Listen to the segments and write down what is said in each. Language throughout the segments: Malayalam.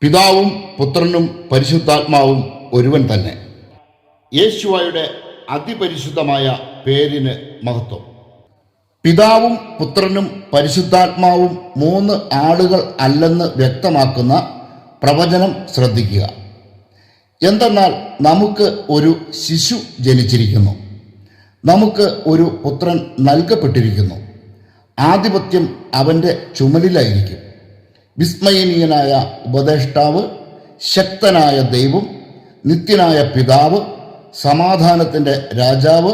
പിതാവും പുത്രനും പരിശുദ്ധാത്മാവും ഒരുവൻ തന്നെ. യേശുവയുടെ അതിപരിശുദ്ധമായ പേരിന് മഹത്വം. പിതാവും പുത്രനും പരിശുദ്ധാത്മാവും മൂന്ന് ആളുകൾ അല്ലെന്ന് വ്യക്തമാക്കുന്ന പ്രവചനം ശ്രദ്ധിക്കുക. എന്തെന്നാൽ നമുക്ക് ഒരു ശിശു ജനിച്ചിരിക്കുന്നു, നമുക്ക് ഒരു പുത്രൻ നൽകപ്പെട്ടിരിക്കുന്നു, ആധിപത്യം അവൻ്റെ ചുമലിലായിരിക്കും. വിസ്മയനീയനായ ഉപദേഷ്ടാവ്, ശക്തനായ ദൈവം, നിത്യനായ പിതാവ്, സമാധാനത്തിൻ്റെ രാജാവ്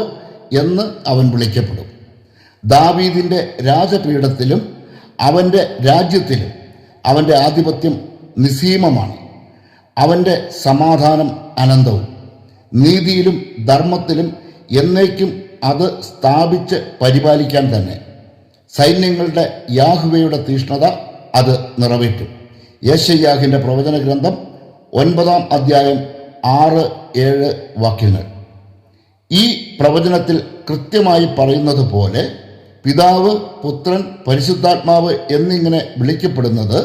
എന്ന് അവൻ വിളിക്കപ്പെടും. ദാവീദിൻ്റെ രാജപീഠത്തിലും അവൻ്റെ രാജ്യത്തിലും അവൻ്റെ ആധിപത്യം നിസ്സീമമാണ്. അവൻ്റെ സമാധാനം അനന്തവും. നീതിയിലും ധർമ്മത്തിലും എന്നേക്കും അത് സ്ഥാപിച്ച് പരിപാലിക്കാൻ തന്നെ. സൈന്യങ്ങളുടെ യാഹ്വയുടെ തീഷ്ണത അത് നിറവേറ്റും. യെശയ്യാഹിൻ്റെ പ്രവചന ഗ്രന്ഥം 9-ാം അധ്യായം 6-7 വാക്യങ്ങൾ. ഈ പ്രവചനത്തിൽ കൃത്യമായി പറയുന്നത് പോലെ പിതാവ്, പുത്രൻ, പരിശുദ്ധാത്മാവ് എന്നിങ്ങനെ വിളിക്കപ്പെടുന്നത്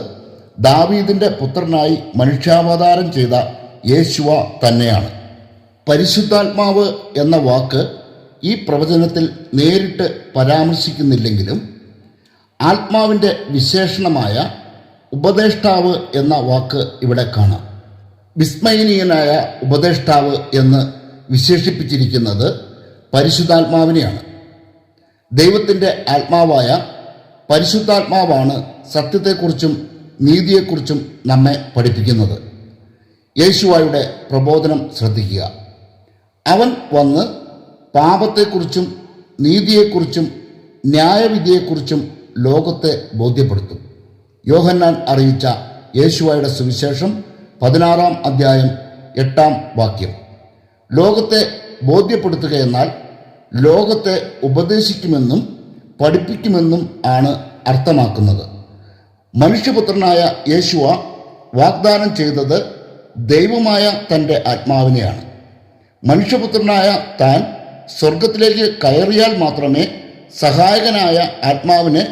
ദാവീദിൻ്റെ പുത്രനായി മനുഷ്യാവതാരം ചെയ്ത യേശുവ തന്നെയാണ്. പരിശുദ്ധാത്മാവ് എന്ന വാക്ക് ഈ പ്രവചനത്തിൽ നേരിട്ട് പരാമർശിക്കുന്നില്ലെങ്കിലും ആത്മാവിൻ്റെ വിശേഷണമായ ഉപദേഷ്ടാവ് എന്ന വാക്ക് ഇവിടെ കാണാം. വിസ്മയനീയനായ ഉപദേഷ്ടാവ് എന്ന് വിശേഷിപ്പിച്ചിരിക്കുന്നത് പരിശുദ്ധാത്മാവിനെയാണ്. ദൈവത്തിൻ്റെ ആത്മാവായ പരിശുദ്ധാത്മാവാണ് സത്യത്തെക്കുറിച്ചും നീതിയെക്കുറിച്ചും നമ്മെ പഠിപ്പിക്കുന്നത്. യേശുവയുടെ പ്രബോധനം ശ്രദ്ധിക്കുക. അവൻ വന്ന് പാപത്തെക്കുറിച്ചും നീതിയെക്കുറിച്ചും ന്യായവിധിയെക്കുറിച്ചും ലോകത്തെ ബോധ്യപ്പെടുത്തും. യോഹന്നാൻ അറിയിച്ച യേശുവയുടെ സുവിശേഷം 16-ാം അധ്യായം 8-ാം വാക്യം. ലോകത്തെ ബോധ്യപ്പെടുത്തുകയെന്നാൽ ലോകത്തെ ഉപദേശിക്കുമെന്നും പഠിപ്പിക്കുമെന്നും ആണ് അർത്ഥമാക്കുന്നത്. മനുഷ്യപുത്രനായ യേശുവ വാഗ്ദാനം ചെയ്തത് ദൈവമായ തൻ്റെ ആത്മാവിനെയാണ്. മനുഷ്യപുത്രനായ താൻ സ്വർഗത്തിലേക്ക് കയറിയാൽ മാത്രമേ സഹായകനായ ആത്മാവിനെ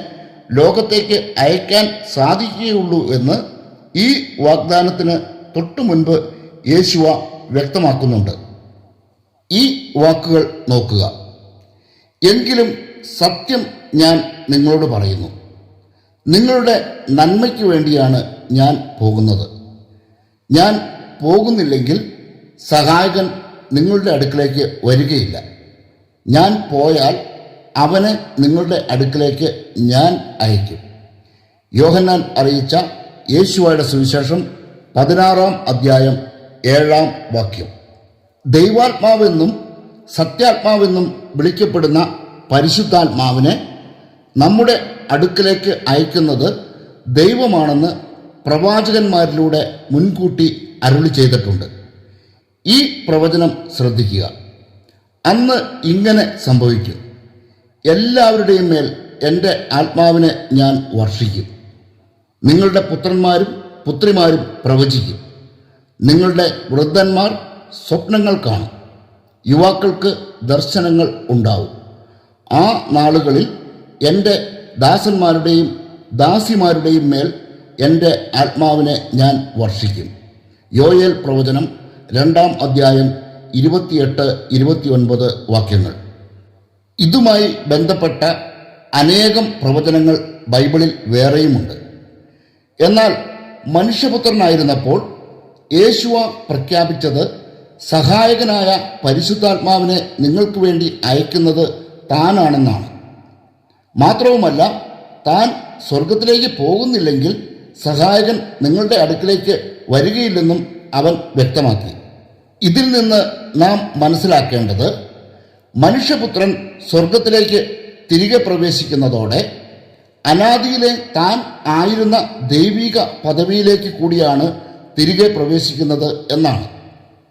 ലോകത്തേക്ക് അയക്കാൻ സാധിക്കുകയുള്ളൂ എന്ന് ഈ വാഗ്ദാനത്തിന് തൊട്ടു മുൻപ് യേശുവ വ്യക്തമാക്കുന്നുണ്ട്. ഈ വാക്കുകൾ നോക്കുക. എങ്കിലും സത്യം ഞാൻ നിങ്ങളോട് പറയുന്നു, നിങ്ങളുടെ നന്മയ്ക്ക് വേണ്ടിയാണ് ഞാൻ പോകുന്നത്. ഞാൻ പോകുന്നില്ലെങ്കിൽ സഹായകൻ നിങ്ങളുടെ അടുക്കിലേക്ക് വരികയില്ല. ഞാൻ പോയാൽ അവനെ നിങ്ങളുടെ അടുക്കിലേക്ക് ഞാൻ അയക്കും. യോഹന്നാൻ അറിയിച്ച യേശുവയുടെ സുവിശേഷം 16-ാം അധ്യായം 7-ാം വാക്യം. ദൈവാത്മാവെന്നും സത്യാത്മാവെന്നും വിളിക്കപ്പെടുന്ന പരിശുദ്ധാത്മാവിനെ നമ്മുടെ അടുക്കിലേക്ക് അയക്കുന്നത് ദൈവമാണെന്ന് പ്രവാചകന്മാരിലൂടെ മുൻകൂട്ടി അരുളി ചെയ്തിട്ടുണ്ട്. ഈ പ്രവചനം ശ്രദ്ധിക്കുക. അന്ന് ഇങ്ങനെ സംഭവിക്കും: എല്ലാവരുടെയും മേൽ എൻ്റെ ആത്മാവിനെ ഞാൻ വർഷിക്കും. നിങ്ങളുടെ പുത്രന്മാരും പുത്രിമാരും പ്രവചിക്കും. നിങ്ങളുടെ വൃദ്ധന്മാർ സ്വപ്നങ്ങൾ കാണും. യുവാക്കൾക്ക് ദർശനങ്ങൾ ഉണ്ടാവും. ആ നാളുകളിൽ എൻ്റെ ദാസന്മാരുടെയും ദാസിമാരുടെയും മേൽ എൻ്റെ ആത്മാവിനെ ഞാൻ വർഷിക്കും. യോയേൽ പ്രവചനം 2-ാം അധ്യായം 28-29 വാക്യങ്ങൾ. ഇതുമായി ബന്ധപ്പെട്ട അനേകം പ്രവചനങ്ങൾ ബൈബിളിൽ വേറെയുമുണ്ട്. എന്നാൽ മനുഷ്യപുത്രനായിരുന്നപ്പോൾ യേശുവ പ്രഖ്യാപിച്ചത് സഹായകനായ പരിശുദ്ധാത്മാവിനെ നിങ്ങൾക്ക് വേണ്ടി അയക്കുന്നത് താനാണെന്നാണ്. മാത്രവുമല്ല, താൻ സ്വർഗത്തിലേക്ക് പോകുന്നില്ലെങ്കിൽ സഹായകൻ നിങ്ങളുടെ അടുക്കിലേക്ക് വരികയില്ലെന്നും അവൻ വ്യക്തമാക്കി. ഇതിൽ നിന്ന് നാം മനസ്സിലാക്കേണ്ടത്, മനുഷ്യപുത്രൻ സ്വർഗത്തിലേക്ക് തിരികെ പ്രവേശിക്കുന്നതോടെ അനാദിയിലെ താൻ ആയിരുന്ന ദൈവിക പദവിയിലേക്ക് കൂടിയാണ് തിരികെ പ്രവേശിക്കുന്നത് എന്നാണ്.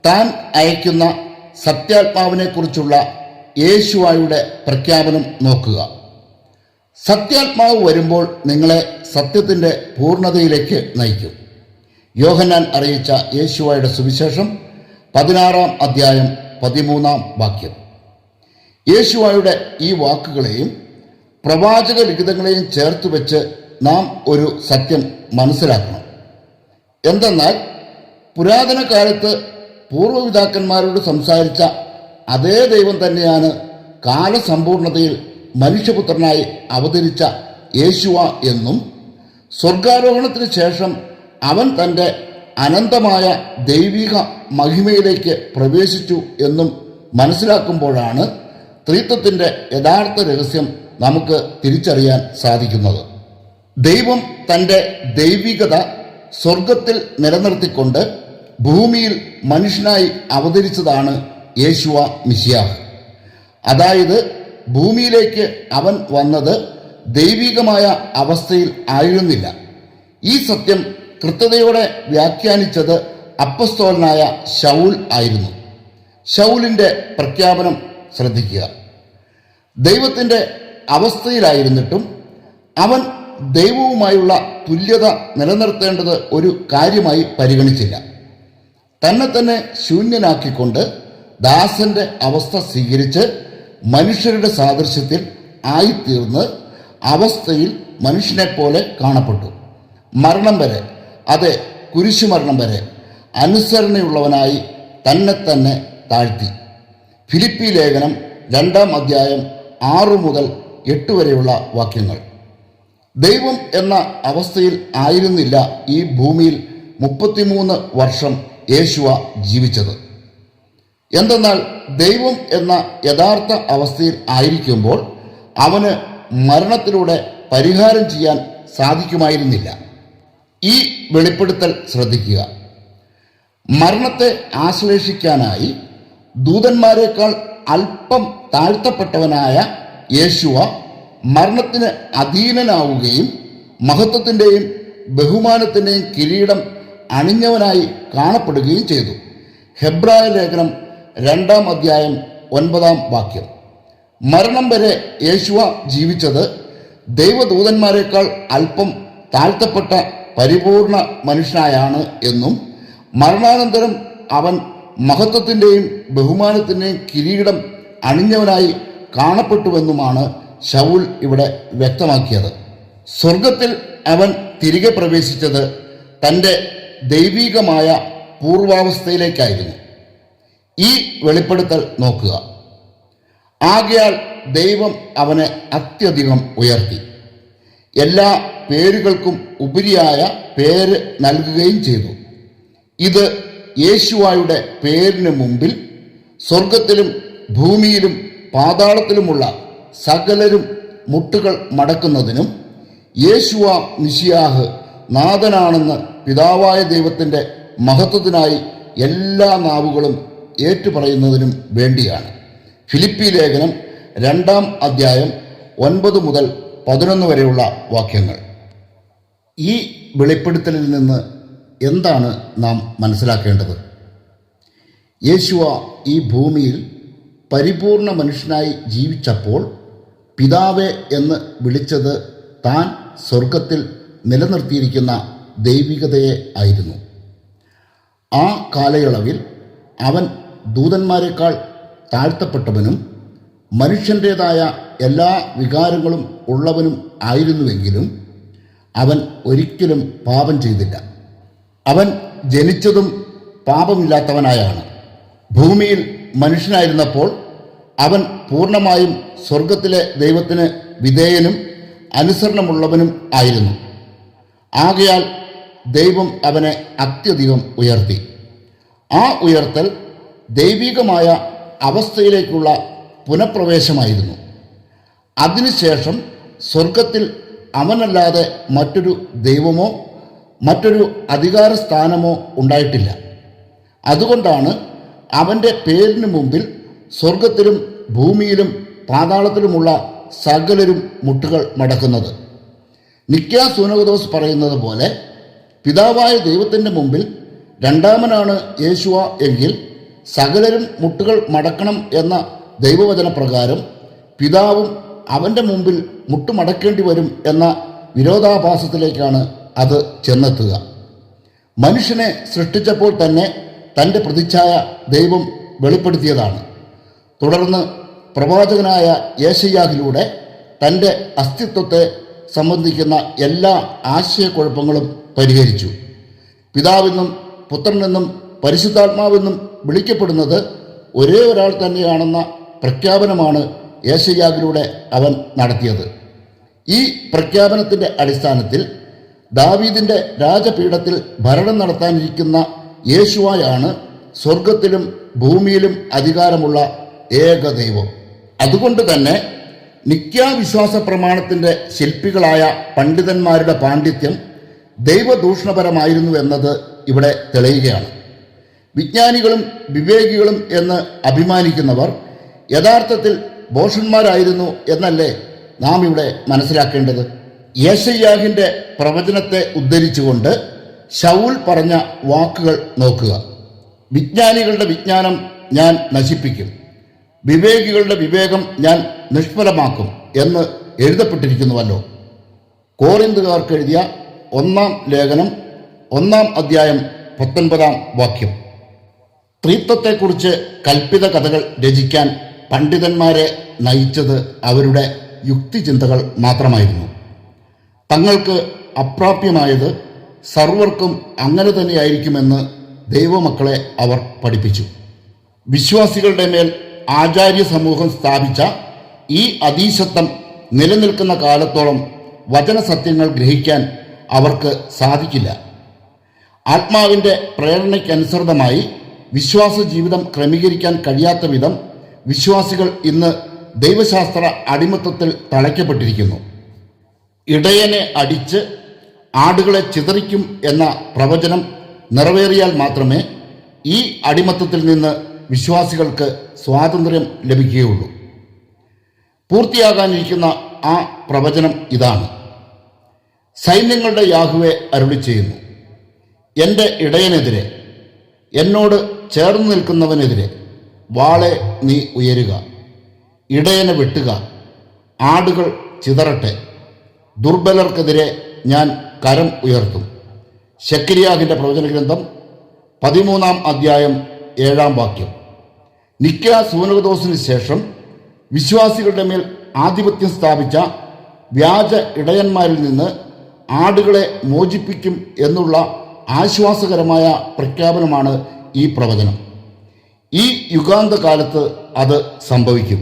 താൻ അയക്കുന്ന സത്യാത്മാവിനെക്കുറിച്ചുള്ള യേശുവയുടെ പ്രഖ്യാപനം നോക്കുക. സത്യാത്മാവ് വരുമ്പോൾ നിങ്ങളെ സത്യത്തിൻ്റെ പൂർണ്ണതയിലേക്ക് നയിക്കും. യോഹന്നാൻ അറിയിച്ച യേശുവയുടെ സുവിശേഷം 16-ാം അധ്യായം 13-ാം വാക്യം. യേശുവയുടെ ഈ വാക്കുകളെയും പ്രവാചക ലിഖിതങ്ങളെയും ചേർത്ത് വെച്ച് നാം ഒരു സത്യം മനസ്സിലാക്കണം. എന്തെന്നാൽ പുരാതന കാലത്ത് പൂർവ്വപിതാക്കന്മാരോട് സംസാരിച്ച അതേ ദൈവം തന്നെയാണ് കാലസമ്പൂർണതയിൽ മനുഷ്യപുത്രനായി അവതരിച്ച യേശുവ എന്നും സ്വർഗാരോഹണത്തിന് ശേഷം അവൻ തൻ്റെ അനന്തമായ ദൈവിക മഹിമയിലേക്ക് പ്രവേശിച്ചു എന്നും മനസ്സിലാക്കുമ്പോഴാണ് ത്രിത്വത്തിൻ്റെ യഥാർത്ഥ രഹസ്യം നമുക്ക് തിരിച്ചറിയാൻ സാധിക്കുന്നത്. ദൈവം തൻ്റെ ദൈവികത സ്വർഗത്തിൽ നിലനിർത്തിക്കൊണ്ട് ഭൂമിയിൽ മനുഷ്യനായി അവതരിച്ചതാണ് യേശുവ മിശിഹാഹ്. അതായത് ഭൂമിയിലേക്ക് അവൻ വന്നത് ദൈവികമായ അവസ്ഥയിൽ ആയിരുന്നില്ല. ഈ സത്യം കൃത്യതയോടെ വ്യാഖ്യാനിച്ചത് അപ്പസ്തോലനായ ശൗൽ ആയിരുന്നു. ശൗലിൻ്റെ പ്രഖ്യാപനം ശ്രദ്ധിക്കുക. ദൈവത്തിൻ്റെ അവസ്ഥയിലായിരുന്നിട്ടും അവൻ ദൈവവുമായുള്ള തുല്യത നിലനിർത്തേണ്ടത് ഒരു കാര്യമായി പരിഗണിച്ചില്ല. തന്നെ ശൂന്യനാക്കിക്കൊണ്ട് ദാസന്റെ അവസ്ഥ സ്വീകരിച്ച് മനുഷ്യരുടെ സാദൃശ്യത്തിൽ ആയിത്തീർന്ന് അവസ്ഥയിൽ മനുഷ്യനെപ്പോലെ കാണപ്പെട്ടു. മരണം വരെ, അതെ കുരിശുമരണം വരെ അനുസരണയുള്ളവനായി തന്നെ താഴ്ത്തി. ഫിലിപ്പി ലേഖനം 2-ാം അധ്യായം 6 മുതൽ 8 വരെയുള്ള വാക്യങ്ങൾ. ദൈവം എന്ന അവസ്ഥയിൽ ആയിരുന്നില്ല ഈ ഭൂമിയിൽ 33 വർഷം യേശുവ ജീവിച്ചത്. എന്തെന്നാൽ ദൈവം എന്ന യഥാർത്ഥ അവസ്ഥയിൽ ആയിരിക്കുമ്പോൾ അവന് മരണത്തിലൂടെ പരിഹാരം ചെയ്യാൻ സാധിക്കുമായിരുന്നില്ല. ഈ വെളിപ്പെടുത്തൽ ശ്രദ്ധിക്കുക. മരണത്തെ ആശ്ലേഷിക്കാനായി ദൂതന്മാരെക്കാൾ അല്പം താഴ്ത്തപ്പെട്ടവനായ യേശുവ മരണത്തിന് അധീനനാവുകയും മഹത്വത്തിൻ്റെയും ബഹുമാനത്തിൻ്റെയും കിരീടം അണിഞ്ഞവനായി കാണപ്പെടുകയും ചെയ്തു. ഹെബ്രായ ലേഖനം 2-ാം അധ്യായം 9-ാം വാക്യം. മരണം വരെ യേശുവ ജീവിച്ചത് ദൈവദൂതന്മാരെക്കാൾ അല്പം താഴ്ത്തപ്പെട്ട പരിപൂർണ മനുഷ്യനായാണ് എന്നും മരണാനന്തരം അവൻ മഹത്വത്തിൻ്റെയും ബഹുമാനത്തിൻ്റെയും കിരീടം അണിഞ്ഞവനായി കാണപ്പെട്ടുവെന്നുമാണ് ശൗൽ ഇവിടെ വ്യക്തമാക്കിയത്. സ്വർഗത്തിൽ അവൻ തിരികെ പ്രവേശിച്ചത് തൻ്റെ ദൈവികമായ പൂർവാവസ്ഥയിലേക്കായിരുന്നു. ഈ വെളിപ്പെടുത്തൽ നോക്കുക. ആകയാൽ ദൈവം അവനെ അത്യധികം ഉയർത്തി എല്ലാ പേരുകൾക്കും ഉപരിയായ പേര് നൽകുകയും ചെയ്തു. ഇത് യേശുവായുടെ പേരിന് മുമ്പിൽ സ്വർഗത്തിലും ഭൂമിയിലും പാതാളത്തിലുമുള്ള സകലരും മുട്ടുകൾ മടക്കുന്നതിനും യേശുവ മിശിഹാഹ് നാഥനാണെന്ന് പിതാവായ ദൈവത്തിൻ്റെ മഹത്വത്തിനായി എല്ലാ നാവുകളും ഏറ്റുപറയുന്നതിനും വേണ്ടിയാണ്. ഫിലിപ്പി ലേഖനം 2-ാം അധ്യായം 9 മുതൽ 11 വരെയുള്ള വാക്യങ്ങൾ. ഈ വെളിപ്പെടുത്തലിൽ നിന്ന് എന്താണ് നാം മനസ്സിലാക്കേണ്ടത്? യേശുവ ഈ ഭൂമിയിൽ പരിപൂർണ മനുഷ്യനായി ജീവിച്ചപ്പോൾ പിതാവേ എന്ന് വിളിച്ചത് താൻ സ്വർഗത്തിൽ നിലനിർത്തിയിരിക്കുന്ന ദൈവികതയെ ആയിരുന്നു. ആ കാലയളവിൽ അവൻ ദൂതന്മാരെക്കാൾ താഴ്ത്തപ്പെട്ടവനും മനുഷ്യൻ്റേതായ എല്ലാ വികാരങ്ങളും ഉള്ളവനും ആയിരുന്നുവെങ്കിലും അവൻ ഒരിക്കലും പാപം ചെയ്തില്ല. അവൻ ജനിച്ചതും പാപമില്ലാത്തവനായാണ്. ഭൂമിയിൽ മനുഷ്യനായിരുന്നപ്പോൾ അവൻ പൂർണ്ണമായും സ്വർഗത്തിലെ ദൈവത്തിന് വിധേയനും അനുസരണമുള്ളവനും ആയിരുന്നു. ആകയാൽ ദൈവം അവനെ അത്യധികം ഉയർത്തി. ആ ഉയർത്തൽ ദൈവികമായ അവസ്ഥയിലേക്കുള്ള പുനഃപ്രവേശമായിരുന്നു. അതിനുശേഷം സ്വർഗത്തിൽ അവനല്ലാതെ മറ്റൊരു ദൈവമോ മറ്റൊരു അധികാര സ്ഥാനമോ ഉണ്ടായിട്ടില്ല. അതുകൊണ്ടാണ് അവൻ്റെ പേരിന് മുമ്പിൽ സ്വർഗത്തിലും ഭൂമിയിലും പാതാളത്തിലുമുള്ള സകലരും മുട്ടുകൾ മടക്കുന്നത്. നിക്യാ സൂനകദോസ് പറയുന്നത് പോലെ പിതാവായ ദൈവത്തിൻ്റെ മുമ്പിൽ രണ്ടാമനാണ് യേശുവ എങ്കിൽ സകലരും മുട്ടുകൾ മടക്കണം എന്ന ദൈവവചന പ്രകാരം പിതാവും അവൻ്റെ മുമ്പിൽ മുട്ടുമടക്കേണ്ടി വരും എന്ന വിരോധാഭാസത്തിലേക്കാണ് അത് ചെന്നെത്തുക. മനുഷ്യനെ സൃഷ്ടിച്ചപ്പോൾ തന്നെ തൻ്റെ പ്രതിച്ഛായ ദൈവം വെളിപ്പെടുത്തിയതാണ്. തുടർന്ന് പ്രവാചകനായ യേശയ്യാഹിലൂടെ തൻ്റെ അസ്തിത്വത്തെ സംബന്ധിക്കുന്ന എല്ലാ ആശയക്കുഴപ്പങ്ങളും പരിഹരിച്ചു. പിതാവെന്നും പുത്രനെന്നും പരിശുദ്ധാത്മാവെന്നും വിളിക്കപ്പെടുന്നത് ഒരേ ഒരാൾ തന്നെയാണെന്ന പ്രഖ്യാപനമാണ് യെശയ്യാവിലൂടെ അവൻ നടത്തിയത്. ഈ പ്രഖ്യാപനത്തിൻ്റെ അടിസ്ഥാനത്തിൽ ദാവീദിൻ്റെ രാജപീഠത്തിൽ ഭരണം നടത്താനിരിക്കുന്ന യേശുവായാണ് സ്വർഗത്തിലും ഭൂമിയിലും അധികാരമുള്ള ഏക ദൈവം. അതുകൊണ്ട് തന്നെ നിത്യാവിശ്വാസ പ്രമാണത്തിൻ്റെ ശില്പികളായ പണ്ഡിതന്മാരുടെ പാണ്ഡിത്യം ദൈവദൂഷണപരമായിരുന്നു എന്നത് ഇവിടെ തെളിയുകയാണ്. വിജ്ഞാനികളും വിവേകികളും എന്ന് അഭിമാനിക്കുന്നവർ യഥാർത്ഥത്തിൽ ഭോഷന്മാരായിരുന്നു എന്നല്ലേ നാം ഇവിടെ മനസ്സിലാക്കേണ്ടത്? യെശയ്യാഹിൻ്റെ പ്രവചനത്തെ ഉദ്ധരിച്ചുകൊണ്ട് ശൗൽ പറഞ്ഞ വാക്കുകൾ നോക്കുക. വിജ്ഞാനികളുടെ വിജ്ഞാനം ഞാൻ നശിപ്പിക്കും, വിവേകികളുടെ വിവേകം ഞാൻ നിഷ്ഫലമാക്കും എന്ന് എഴുതപ്പെട്ടിരിക്കുന്നുവല്ലോ. കോറിന്തുകാർക്ക് എഴുതിയ 1-ാം ലേഖനം 1-ാം അധ്യായം 19-ാം വാക്യം. സ്ത്രീത്വത്തെക്കുറിച്ച് കൽപ്പിത കഥകൾ രചിക്കാൻ പണ്ഡിതന്മാരെ നയിച്ചത് അവരുടെ യുക്തിചിന്തകൾ മാത്രമായിരുന്നു. തങ്ങൾക്ക് അപ്രാപ്യമായത് സർവർക്കും അങ്ങനെ തന്നെയായിരിക്കുമെന്ന് ദൈവമക്കളെ അവർ പഠിപ്പിച്ചു. വിശ്വാസികളുടെ മേൽ ആചാര്യ സമൂഹം സ്ഥാപിച്ച ഈ അധീശത്വം നിലനിൽക്കുന്ന കാലത്തോളം വചനസത്യങ്ങൾ ഗ്രഹിക്കാൻ അവർക്ക് സാധിക്കില്ല. ആത്മാവിൻ്റെ പ്രേരണയ്ക്കനുസൃതമായി വിശ്വാസ ജീവിതം ക്രമീകരിക്കാൻ കഴിയാത്ത വിധം വിശ്വാസികൾ ഇന്ന് ദൈവശാസ്ത്ര അടിമത്തത്തിൽ തളയ്ക്കപ്പെട്ടിരിക്കുന്നു. ഇടയനെ അടിച്ച് ആടുകളെ ചിതറിക്കും എന്ന പ്രവചനം നിറവേറിയാൽ മാത്രമേ ഈ അടിമത്തത്തിൽ നിന്ന് വിശ്വാസികൾക്ക് സ്വാതന്ത്ര്യം ലഭിക്കുകയുള്ളൂ. പൂർത്തിയാകാനിരിക്കുന്ന ആ പ്രവചനം ഇതാണ്: സൈന്യങ്ങളുടെ യാഹുവേ അരുളി ചെയ്യുന്നു, എൻ്റെ ഇടയനെതിരെ, എന്നോട് ചേർന്ന് നിൽക്കുന്നവനെതിരെ വാളെ നീ ഉയരുക, ഇടയനെ വെട്ടുക, ആടുകൾ ചിതറട്ടെ, ദുർബലർക്കെതിരെ ഞാൻ കരം ഉയർത്തും. ശെക്കര്യാവിൻ്റെ പ്രവചനഗ്രന്ഥം 13-ാം അധ്യായം 7-ാം വാക്യം. നിക്ക സൂനകദോസിന് ശേഷം വിശ്വാസികളുടെ മേൽ ആധിപത്യം സ്ഥാപിച്ച വ്യാജ ഇടയന്മാരിൽ നിന്ന് ആടുകളെ മോചിപ്പിക്കും എന്നുള്ള ആശ്വാസകരമായ പ്രഖ്യാപനമാണ് ഈ പ്രവചനം. ഈ യുഗാന്ത കാലത്ത് അത് സംഭവിക്കും.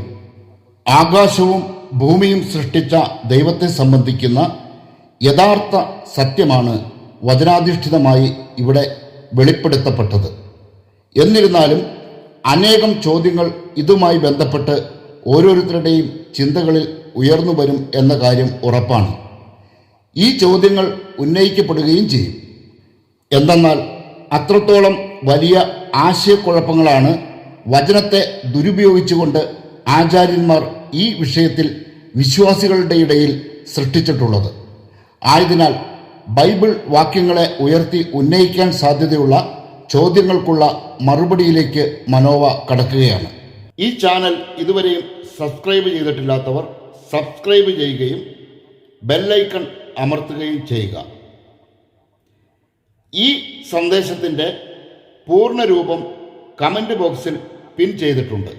ആകാശവും ഭൂമിയും സൃഷ്ടിച്ച ദൈവത്തെ സംബന്ധിക്കുന്ന യഥാർത്ഥ സത്യമാണ് വചനാധിഷ്ഠിതമായി ഇവിടെ വെളിപ്പെടുത്തപ്പെട്ടത്. എന്നിരുന്നാലും അനേകം ചോദ്യങ്ങൾ ഇതുമായി ബന്ധപ്പെട്ട് ഓരോരുത്തരുടെയും ചിന്തകളിൽ ഉയർന്നു വരും എന്ന കാര്യം ഉറപ്പാണ്. ഈ ചോദ്യങ്ങൾ ഉന്നയിക്കപ്പെടുകയും ചെയ്യും. എന്തെന്നാൽ അത്രത്തോളം വലിയ ആശയക്കുഴപ്പങ്ങളാണ് വചനത്തെ ദുരുപയോഗിച്ചുകൊണ്ട് ആചാര്യന്മാർ ഈ വിഷയത്തിൽ വിശ്വാസികളുടെ ഇടയിൽ സൃഷ്ടിച്ചിട്ടുള്ളത്. ആയതിനാൽ ബൈബിൾ വാക്യങ്ങളെ ഉയർത്തി ഉന്നയിക്കാൻ സാധ്യതയുള്ള ചോദ്യങ്ങൾക്കുള്ള മറുപടിയിലേക്ക് മനോവ കടക്കുകയാണ്. ഈ ചാനൽ ഇതുവരെയും സബ്സ്ക്രൈബ് ചെയ്തിട്ടില്ലാത്തവർ സബ്സ്ക്രൈബ് ചെയ്യുകയും ബെല്ലൈക്കൺ അമർത്തുകയും ചെയ്യുക. ഈ സന്ദേശത്തിൻ്റെ പൂർണ്ണരൂപം കമൻറ്റ് ബോക്സിൽ പിൻ ചെയ്തിട്ടുണ്ട്.